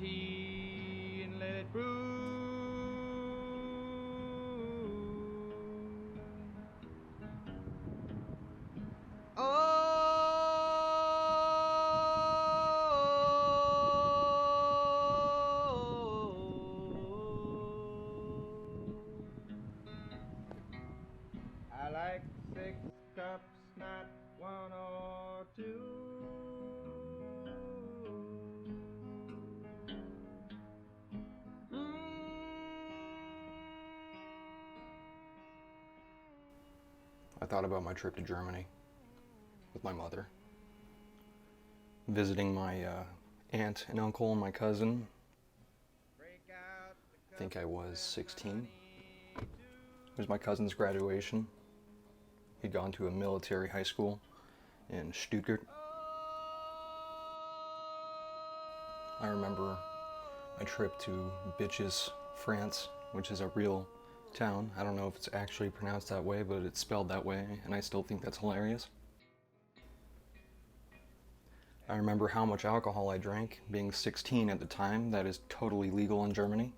tea and let it brew. Oh, I like 6 cups, not 1 or 2. I thought about my trip to Germany with my mother, visiting my aunt and uncle and my cousin. I think I was 16. It was my cousin's graduation. He'd gone to a military high school in Stuttgart. I remember my trip to Bitches, France, which is a real town. I don't know if it's actually pronounced that way, but it's spelled that way, and I still think that's hilarious. I remember how much alcohol I drank, being 16 at the time. That is totally legal in Germany.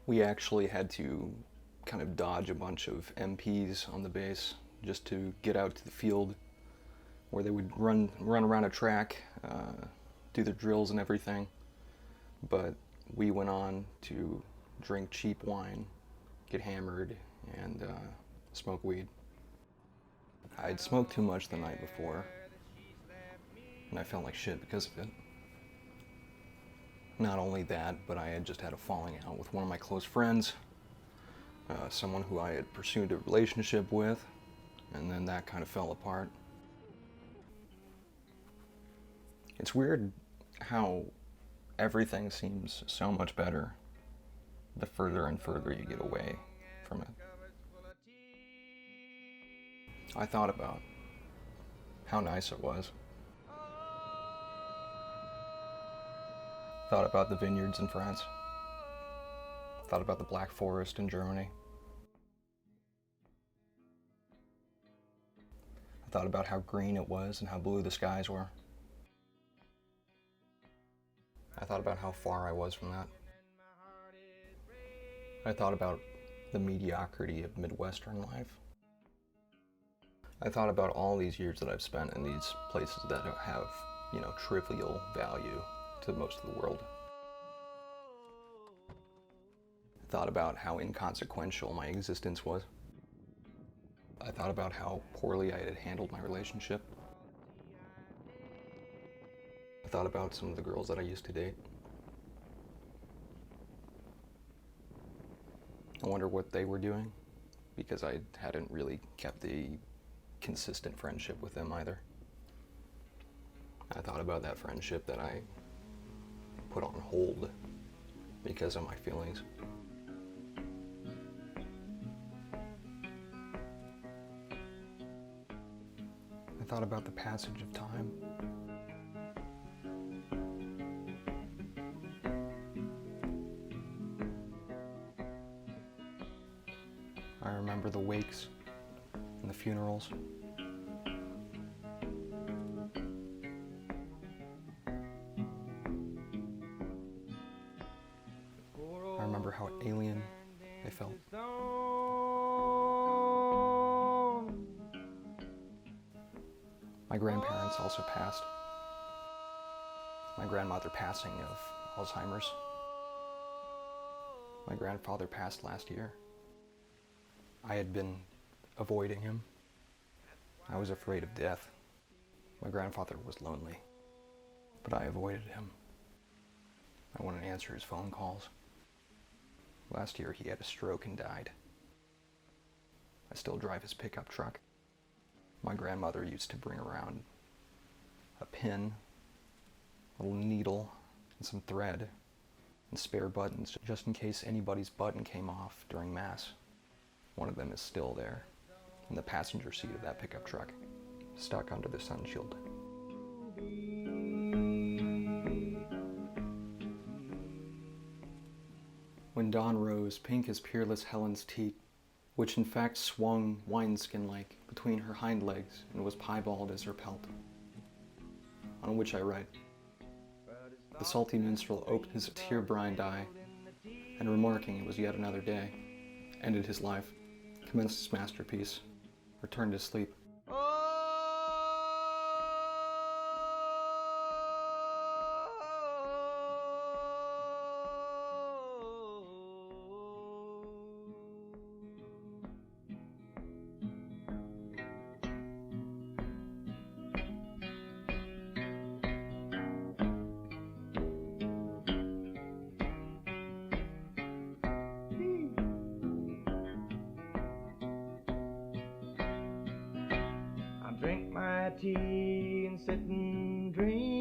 We actually had to kind of dodge a bunch of MPs on the base just to get out to the field where they would run around a track, do their drills and everything. But we went on to drink cheap wine, get hammered, and smoke weed. I'd smoked too much the night before, and I felt like shit because of it. Not only that, but I had just had a falling out with one of my close friends, someone who I had pursued a relationship with, and then that kind of fell apart. It's weird how everything seems so much better the further and further you get away from it. I thought about how nice it was. Thought about the vineyards in France. Thought about the Black Forest in Germany. I thought about how green it was and how blue the skies were. I thought about how far I was from that. I thought about the mediocrity of Midwestern life. I thought about all these years that I've spent in these places that have, trivial value to most of the world. I thought about how inconsequential my existence was. I thought about how poorly I had handled my relationship. I thought about some of the girls that I used to date. I wonder what they were doing, because I hadn't really kept a consistent friendship with them either. I thought about that friendship that I put on hold because of my feelings. I thought about the passage of time. I remember the wakes and the funerals. I remember how alien they felt. My grandparents also passed. My grandmother passing of Alzheimer's. My grandfather passed last year. I had been avoiding him. I was afraid of death. My grandfather was lonely, but I avoided him. I wouldn't answer his phone calls. Last year he had a stroke and died. I still drive his pickup truck. My grandmother used to bring around a pin, a little needle, and some thread, and spare buttons, just in case anybody's button came off during Mass. One of them is still there, in the passenger seat of that pickup truck, stuck under the sun shield. When dawn rose, pink as peerless Helen's teat, which in fact swung wineskin-like between her hind legs and was piebald as her pelt, on which I write, The salty minstrel opened his tear-brined eye, and remarking it was yet another day, ended his life, commenced his masterpiece, returned to sleep. Drink my tea and sit and dream.